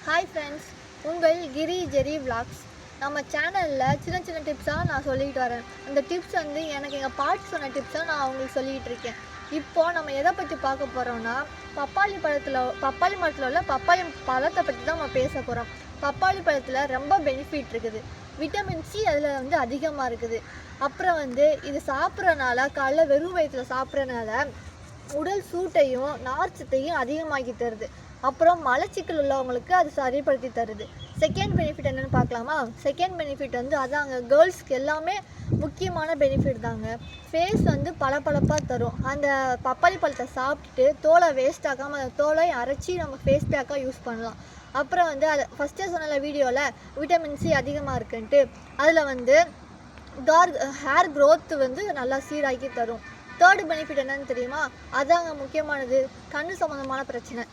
Hi friends, உங்கள் கிரி ஜெரி vlogs. நம்ம சேனலில் சின்ன சின்ன டிப்ஸாக நான் சொல்லிக்கிட்டு வரேன். அந்த டிப்ஸ் வந்து எனக்கு எங்கள் பாட்டி சொன்ன டிப்ஸாக நான் அவங்களுக்கு சொல்லிகிட்டு இருக்கேன். இப்போது நம்ம எதை பற்றி பார்க்க போகிறோன்னா, பப்பாளி மரத்தில் உள்ள பப்பாளி பழத்தை பற்றி தான் நம்ம பேச போகிறோம். பப்பாளி பழத்தில் ரொம்ப பெனிஃபிட் இருக்குது. விட்டமின் சி அதில் வந்து அதிகமாக இருக்குது. அப்புறம் வந்து இது சாப்பிட்றனால, காலைல வெறும் வயிற்றில் சாப்பிட்றனால உடல் சூட்டையும் நார்ச்சத்தையும் அதிகமாக்கி தருது. அப்புறம் மலச்சிக்கல் உள்ளவங்களுக்கு அது சரிப்படுத்தி தருது. செகண்ட் பெனிஃபிட் என்னென்னு பார்க்கலாமா? செகண்ட் பெனிஃபிட் வந்து அதாங்க, கேர்ள்ஸ்க்கு எல்லாமே முக்கியமான பெனிஃபிட் தாங்க. ஃபேஸ் வந்து பளபளப்பாக தரும். அந்த பப்பாளி பழத்தை சாப்பிட்டுட்டு தோலை வேஸ்ட் ஆக்காமல் அந்த தோலை அரைச்சி நம்ம ஃபேஸ் பேக்காக யூஸ் பண்ணலாம். அப்புறம் வந்து அதை ஃபஸ்ட்டே சொன்ன வீடியோவில் விட்டமின் சி அதிகமாக இருக்குன்ட்டு, அதில் வந்து ஹேர் க்ரோத் வந்து நல்லா சீராக்கி தரும். தேர்டு பெனிஃபிட் என்னன்னு தெரியுமா? அதாங்க முக்கியமானது, கண்ணு சம்மந்தமான பிரச்சனை.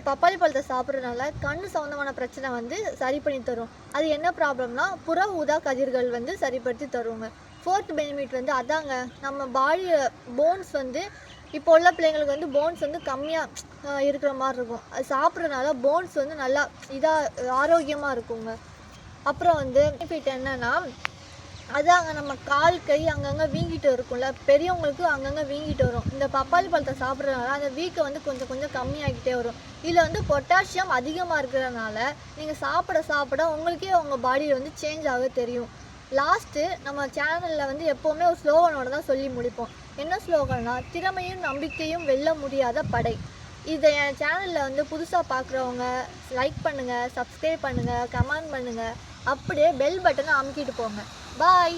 பப்பாளி பழத்தை சாப்பிட்றதுனால கண்ணு சம்மந்தமான பிரச்சனை வந்து சரி பண்ணி தரும். அது என்ன ப்ராப்ளம்னா, புற ஊதா கதிர்கள் வந்து சரிப்படுத்தி தருவாங்க. ஃபோர்த் பெனிஃபிட் வந்து அதாங்க, நம்ம பாடி போன்ஸ் வந்து இப்போ உள்ள பிள்ளைங்களுக்கு வந்து போன்ஸ் வந்து கம்மியாக இருக்கிற மாதிரி இருக்கும். அது சாப்பிட்றதுனால போன்ஸ் வந்து நல்லா ஆரோக்கியமாக இருக்குங்க. அப்புறம் வந்து பெனிஃபிட் என்னென்னா, அதாங்க, நம்ம கால் கை அங்கங்கே வீங்கிட்டு இருக்கும்ல, பெரியவங்களுக்கு அங்கங்கே வீங்கிட்டு வரும். இந்த பப்பாளி பழத்தை சாப்பிட்றதுனால அந்த வீக்கை வந்து கொஞ்சம் கொஞ்சம் கம்மியாகிட்டே வரும். இதில் வந்து பொட்டாசியம் அதிகமாக இருக்கிறதுனால நீங்கள் சாப்பிட உங்களுக்கே உங்கள் பாடியில் வந்து சேஞ்ச் ஆக தெரியும். லாஸ்ட்டு நம்ம சேனலில் வந்து எப்போவுமே ஒரு ஸ்லோகனோட தான் சொல்லி முடிப்போம். என்ன ஸ்லோகன்னா, திறமையும் நம்பிக்கையும் வெல்ல முடியாத படை. இதை என் சேனலில் வந்து புதுசாக பார்க்குறவங்க லைக் பண்ணுங்கள், சப்ஸ்கிரைப் பண்ணுங்கள், கமெண்ட் பண்ணுங்கள், அப்படியே பெல் பட்டனை அமுக்கிட்டு போங்க. பாய்.